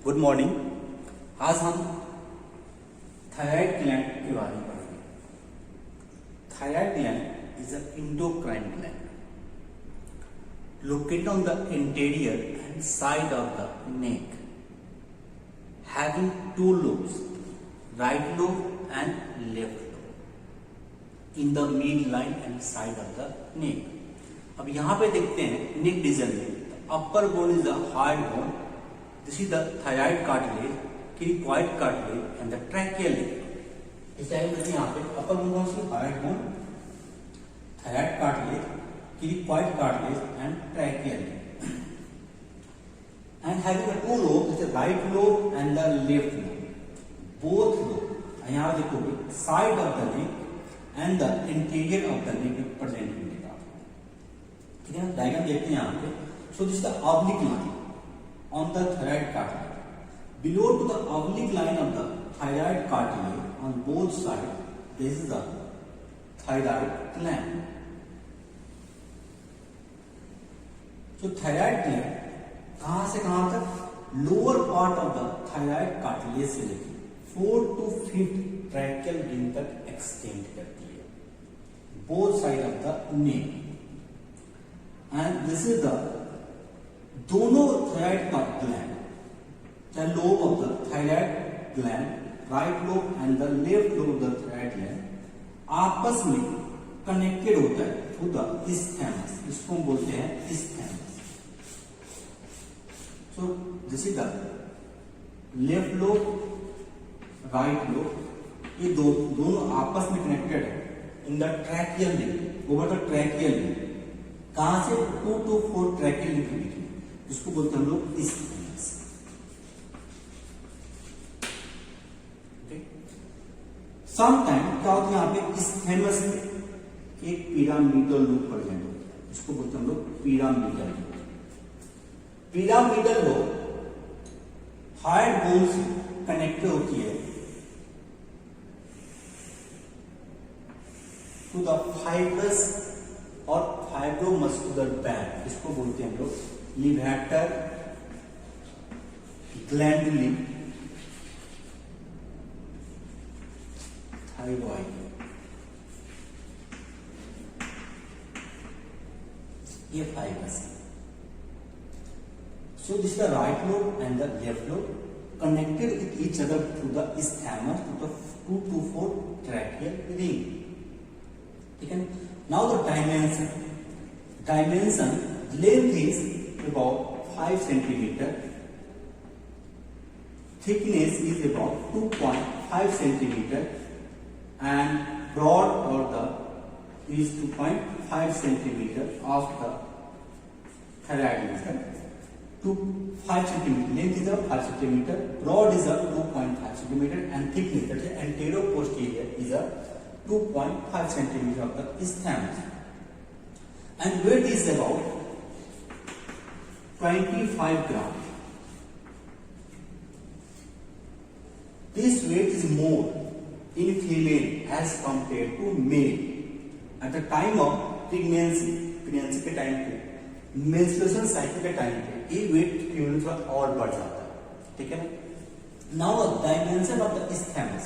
Good morning. आज हम thyroid gland के बारे में पढ़ेंगे। Thyroid gland is a endocrine gland located on the anterior and side of the neck, having two lobes, right lobe and left lobe, in the midline and side of the neck. अब यहाँ पे देखते हैं neck region में upper bone is the hard bone. This is the thyroid cartilage, cricoid cartilage and the tracheal leg. इस type में यहाँ पे upper bone कौन सी? hard bone, thyroid cartilage, cricoid cartilage and tracheal leg. And having a two lobes, the right lobe and the left lobe. Both lobe. यहाँ देखोगे side of the neck and the interior of the neck present मिलेगा। ठीक है, diagram देखते हैं यहाँ पे। So this is the oblique line on the thyroid cartilage. Below to the oblique line of the thyroid cartilage on both sides, this is the thyroid gland. So thyroid gland कहां से कहां तक? Lower part of the thyroid cartilage से लेकर 4 to 5 tracheal ring तक extend करती है, both side of the neck. And this is the दोनों थायराइड ग्लैंड, चाहे lobe of the thyroid gland, right lobe and the left lobe of the thyroid gland आपस में connected होता है through the इस्थैमस। इसको हम बोलते हैं इस्थैमस। So this is the left lobe, right lobe, ये दोनों आपस में कनेक्टेड है in the tracheal link, over the tracheal link. कहां से? 2 to 4 ट्रैकियल लिंक के बीच में, जिसको बोलते हैं हम लोग इस्थैमस। समटाइम क्या होता है यहाँ पे इस्थैमस में एक पिरामिडल लूप प्रेजेंट होता है, जिसको बोलते हैं हम लोग pyramidal loop. Pyramidal lobe hard bone से कनेक्टेड होती है टू द फाइब्रस और फाइब्रोमस्कुलर बैंड, इसको बोलते हैं हम लोग लिवेटर ग्लैंडुली थायरॉइड। ये फाइब्रस है। So this is the right lobe and the left lobe connected with each other through the isthmus to the 2 to 4 tracheal ring. ठीक है। Now the dimension. Dimension length is about 5 centimeter. Thickness is about 2.5 centimeter and broad or the is 2.5 centimeter of the thyroid region. 5 centimeter length is of 5 centimeter, broad is of 2.5 centimeter and thickness, that is anterior posterior, is of 2.5 centimeter of the isthmus. And weight is about 25 gram. This weight is more in female as compared to male at the time of pregnancy के time पे, menstruation cycle के time पे ये wait female थोड़ा और बढ़ जाता है। ठीक है ना। Now dimension of the isthmus,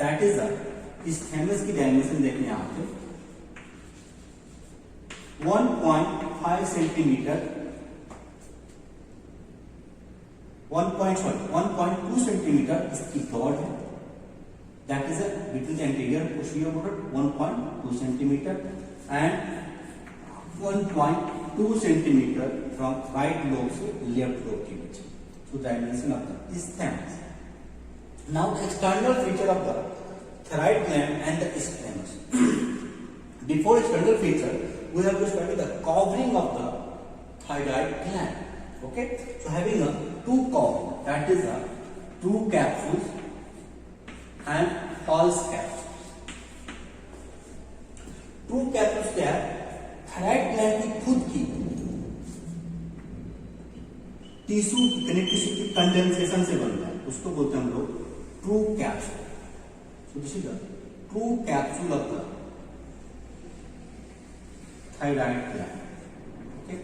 that is the isthmus की डायमेंशन देखने यहाँ पे 1.5 सेंटीमीटर 1.2 सेंटीमीटर इसकी ब्रॉड है, that is between the anterior posterior border 1.2 centimetre and 1.2 centimetre from right lobe से लेफ्ट लोब के बीच। So dimension of the isthmus. Now the external feature of the thyroid gland and the isthmus. Before external feature, we have to study the covering of the thyroid gland. Okay, so having a two covering, that is a true capsules and false capsules. True capsules क्या है? Thyroid gland की खुद की tissue connective tissue की condensation से बनता है, उसको बोलते हैं हम लोग true capsule. So this is the true capsule of the thyroid gland, okay,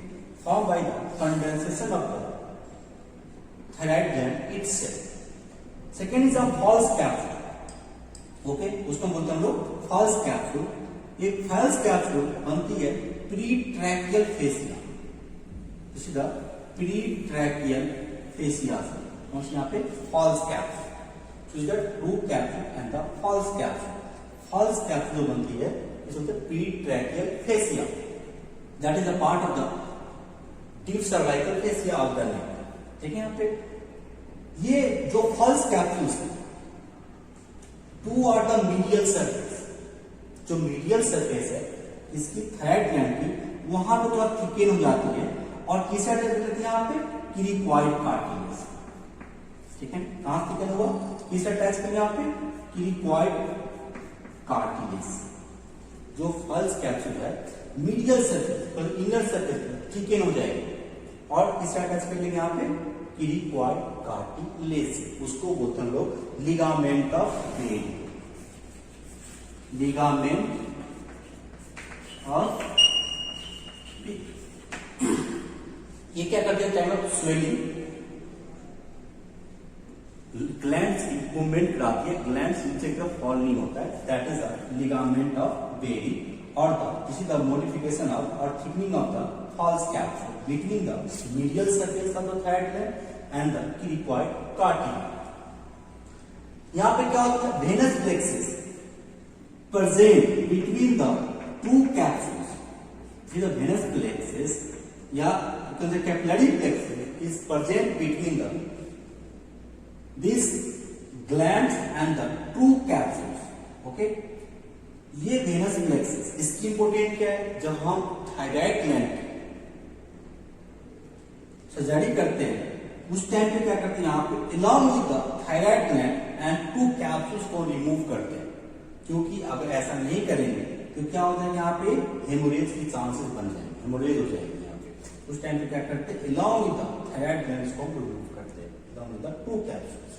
form by the condensation of the thyroid gland itself. Second is a false capsule. Okay, उसको बोलते हैं हम लोग false capsule. एक false capsule बनती है pretracheal fascia. This is the pretracheal fascia. कौन सी यहाँ पे false capsule. So is the true capsule and the false capsule. False capsule बनती है इस होते प्रीट्रैकियल fascia. That is a part of the deep cervical fascia of the neck. ठीक है, यहाँ पे ये जो false capsules है, two are the medial surface. जो मीडियल सरफेस है इसकी थायराइड ग्लैंड की, वहां पे थोड़ा थिकेन हो जाती है और किस साइड रहती है यहाँ पे क्रीकॉइड कार्टिलेज. ठीक है, कहां थिकेन हुआ, किस साइड अटैच करेंगे यहाँ पे क्रीकॉइड कार्टिलेज. जो फल्स कैप्सूल है मीडियल सरफेस और इनर सरफेस थिकेन हो जाएगी और किस साइड अटैच कर लेंगे यहाँ पे क्रीकॉइड कार्टिलेज. उसको बोलते हैं लोग ligament of Berry. Ligament of Berry. ये क्या करते हैं, टाइम ऑफ स्वेलिंग ग्लैंड्स की मूवमेंट कराती है, ग्लैंड्स नीचे की तरफ फॉल नहीं होता है. That is the ligament of Berry और this is the modification of और thickening of the false capsule between the medial surface of the thyroid gland and the cricoid cartilage. यहाँ पे क्या होता है, venous plexus present between the two capsules. The venous plexus या the capillary plexus is present between the these glands and the two capsules. Okay, ये venous plexus इसकी important क्या है, जब हम थायराइड ग्लैंड सर्जरी करते हैं उस टाइम पे क्या करते हैं, यहाँ पे along with the thyroid gland and two capsules को रिमूव करते हैं. क्योंकि अगर ऐसा नहीं करेंगे तो क्या हो जाएगा, यहाँ पे हेमोरेज की चांसेस बन जाएंगे, हेमोरेज हो जाएगी यहाँ पे. उस टाइम पे क्या करते हैं, along with the thyroid glands को रिमूव करते हैं along with the two capsules.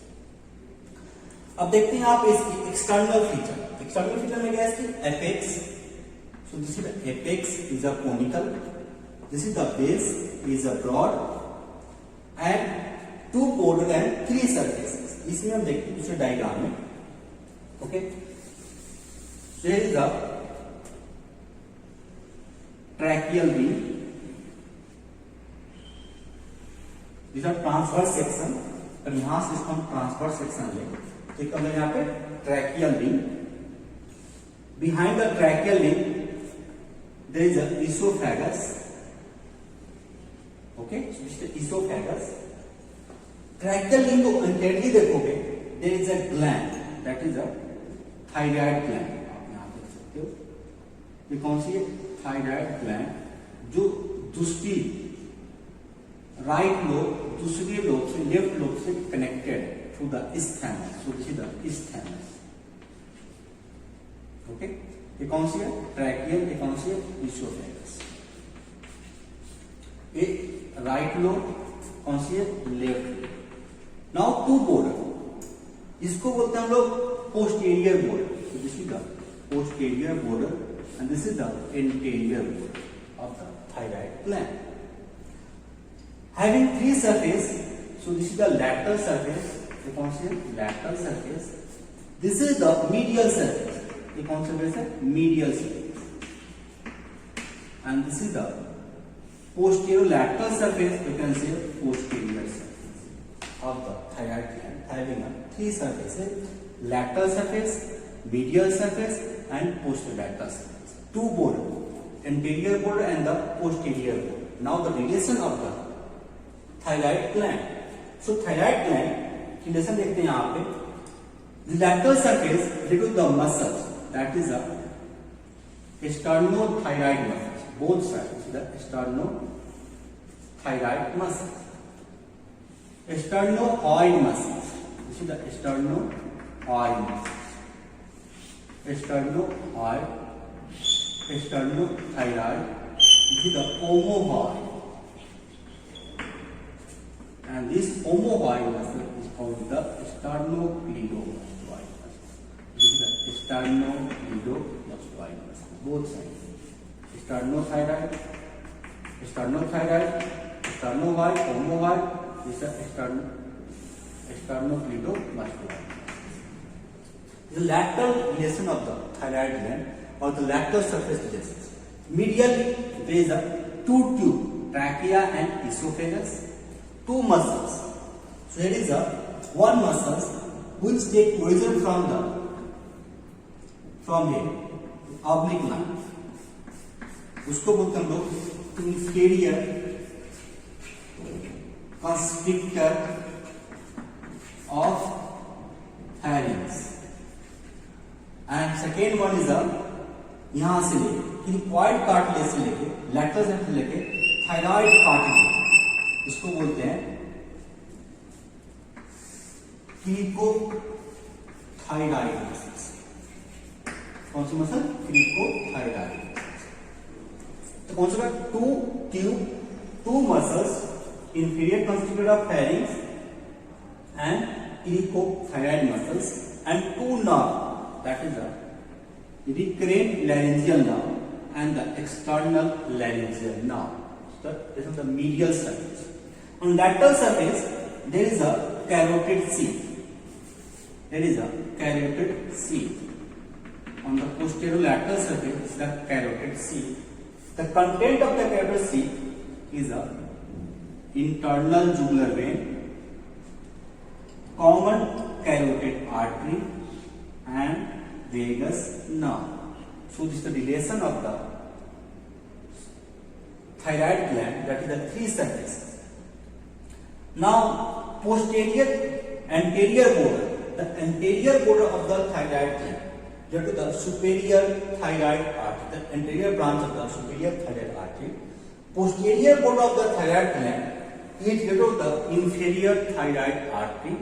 अब देखते हैं आप इसकी एक्सटर्नल फीचर. एक्सटर्नल फीचर में क्या है, इसकी apex. So this is the apex is a conical, this is the base is a broad and two border and three surfaces. इसमें हम देखते हैं दूसरे डायग्राम में. Okay, here is the tracheal ring. These are transverse section. और यहां से इसको हम ट्रांसवर्स सेक्शन लेंगे. ठीक है, यहाँ पे tracheal ring. Behind the tracheal ring there is a esophagus. Okay, esophagus. Tracheal ring को इंटेंटली देखोगे, there is a gland, that is a thyroid gland. आप यहां देख सकते हो, ये कौन सी है, थायराइड ग्लैंड, जो दूसरी राइट लोब दूसरी लोब से लेफ्ट लोब से connected through the isthmus. So this is the isthmus. Okay, ये कौन सी है, ट्रैकियल. ये कौन सी है, इसोफेगस. ये राइट लोब कौन सी है, लेफ्ट. नाउ टू बॉर्डर, इसको बोलते हैं हम लोग posterior border. This is the posterior border and this is the interior border of the thyroid gland. Having three surface, so this is the lateral surface. ये कौन सी है, lateral surface. This is the medial surface. ये कौन सा surface है, medial surface. And this is the posterolateral surface, you can say posterior surface of the thyroid gland, having a three surfaces: lateral surface, medial surface, and posterolateral surface. Two border, anterior border and the posterior border. Now the relation of the thyroid gland. So thyroid gland की relation देखते हैं यहाँ पे. The lateral surface due to the muscles, that is a sternothyroid muscles, both sides. The sternothyroid muscles, sternoid muscles. This is the sternoid muscles, sternoid, sternothyroid. This is the omohyoid, and this omohyoid muscle is called the sternocleidomastoid muscle. This is the sternocleidomastoid muscle, both sides. Sternothyroid, sternothyroid, sternohyoid, omohyoid. This is a Sternocleidomuscular. The lateral relation of the thyroid gland or the lateral surface relations. Medially, there is a two tube, trachea and esophagus, two muscles. So there is a one muscles which take origin from here, oblique line. उसको बोलते हैं हम लोग inferior constrictor of pharynx. And second one is a यहां से लेके cricoid cartilage से लेके लैटरल से लेके थायराइड कार्टिलेज, इसको बोलते हैं क्रिकोथायराइड मसल्स. कौन सी मसल? क्रिकोथायराइड. तो कौन सा? Two tube, two muscles, inferior constrictor of pharynx and cricothyroid muscles, and two nerve, that is the recurrent laryngeal nerve and the external laryngeal nerve. So this is the medial surface. On lateral surface there is a carotid sheath. There is a carotid sheath. On the posterolateral surface is the carotid sheath. The content of the carotid sheath is a internal jugular vein, common carotid artery and vagus nerve. So this is the relation of the thyroid gland, that is the three surfaces. Now posterior anterior border, the anterior border of the thyroid gland, due to the superior thyroid artery, the anterior branch of the superior thyroid artery. Posterior border of the thyroid gland is due to the inferior thyroid artery,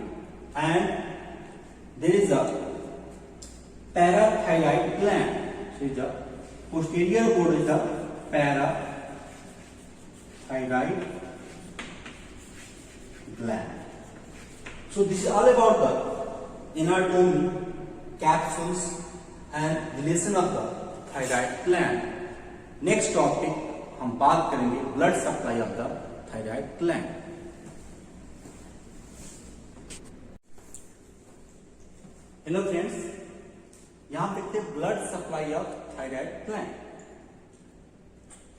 and there is a parathyroid gland. So the posterior border is the parathyroid gland. So this is all about the anatomy, capsules and relation of the thyroid gland. Next topic हम बात करेंगे blood supply of the thyroid gland. Hello friends, यहां देखते हैं blood supply of thyroid gland.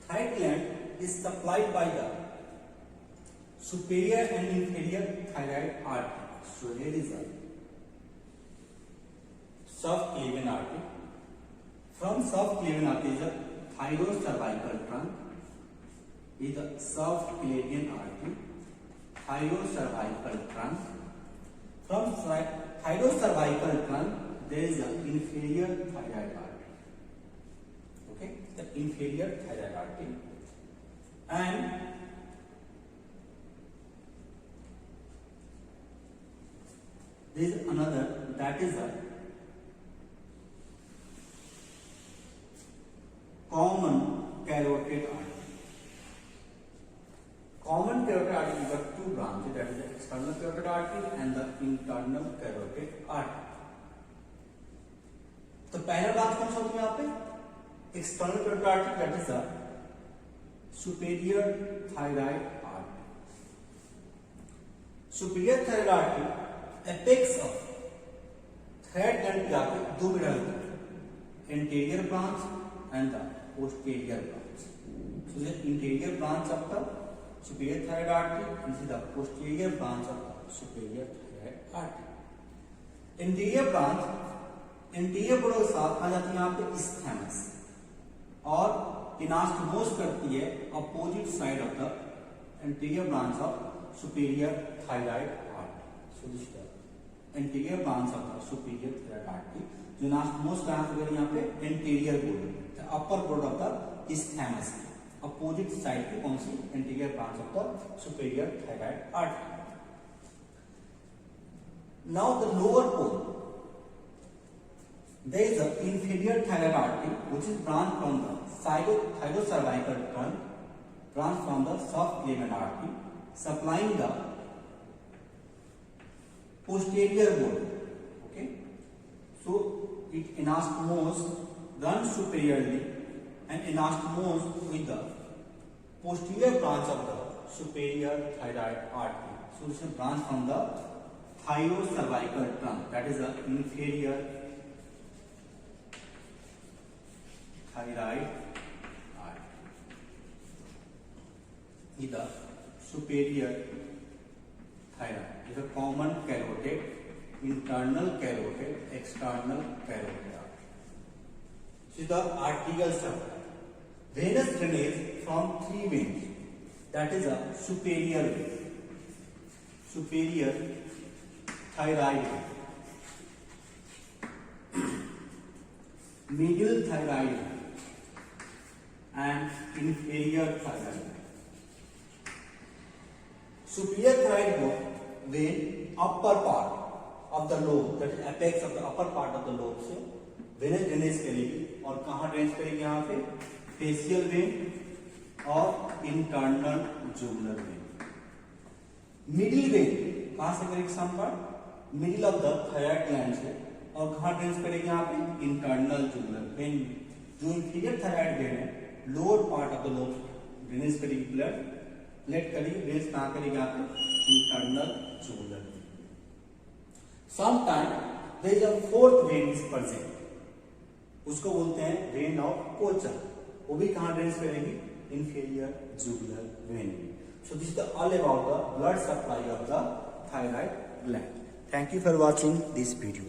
Thyroid gland is supplied by the superior and inferior thyroid artery. So here is a subclavian artery. From subclavian artery is a thyrocervical trunk. Is the subclavian artery, thyrocervical trunk. From thyrocervical trunk there is an inferior thyroid artery. Okay, the inferior thyroid artery, and there is another, that is a common carotid artery. Common carotid artery is got two branches, that is the external carotid artery and the internal carotid artery. तो पहला branch कौन सा होता है यहाँ पे? External carotid artery, that is the superior thyroid artery. Superior thyroid artery apex of thyroid gland पे जाके दो में डिवाइड होता है, anterior branch and the posterior branch. So the interior branch of the superior thyroid artery, and this is the posterior branch of the superior thyroid artery. Anterior branch, anterior border के साथ आ जाती है यहाँ पे isthmus और इनास्टोमोस करती है opposite side of the anterior branch of superior thyroid artery. So this is the anterior branch of the superior thyroid artery. जो इनास्टोमोस कहाँ से गई यहाँ पे? anterior border, the upper border of the isthmus, opposite side पे कौन सी? anterior branch of the superior thyroid artery. Now the lower pole, there is an inferior thyroid artery which is branch from the thyrocervical trunk, branch from the subclavian artery, supplying the posterior border. Okay, so it anastomose runs superiorly and anastomose with the posterior branch of the superior thyroid artery. So this is a branch from the thyrocervical trunk, that is the inferior thyroid artery, the superior thyroid is a common carotid, internal carotid, external carotid artery. This is the arterial supply. Venous drainage from three veins, that is a superior vein, superior thyroid vein, medial thyroid vein, and inferior thyroid vein. Superior thyroid vein upper part of the lobe, that is apex of the upper part of the lobe से venous drainage करेगी और कहाँ drainage करेगी? यहाँ पे facial vein और internal jugular vein. Middle vein कहाँ से करेगी? Some part middle of the thyroid gland से, और कहाँ ड्रेनेज करेगी? यहाँ पे इंटरनल जुगुलर वेन। जो इंफीरियर थायराइड वेन है lower part of the lobe drainage करेगी ब्लड करेगी, ड्रेनेज कहाँ करेगी? यहाँ पे internal jugular. Sometime there is a fourth vein is present, उसको बोलते हैं वेन ऑफ कोचर, वो भी कहां ड्रेनेज करेगी? Inferior jugular vein. So this is all about the blood supply of the thyroid gland. Thank you for watching this video.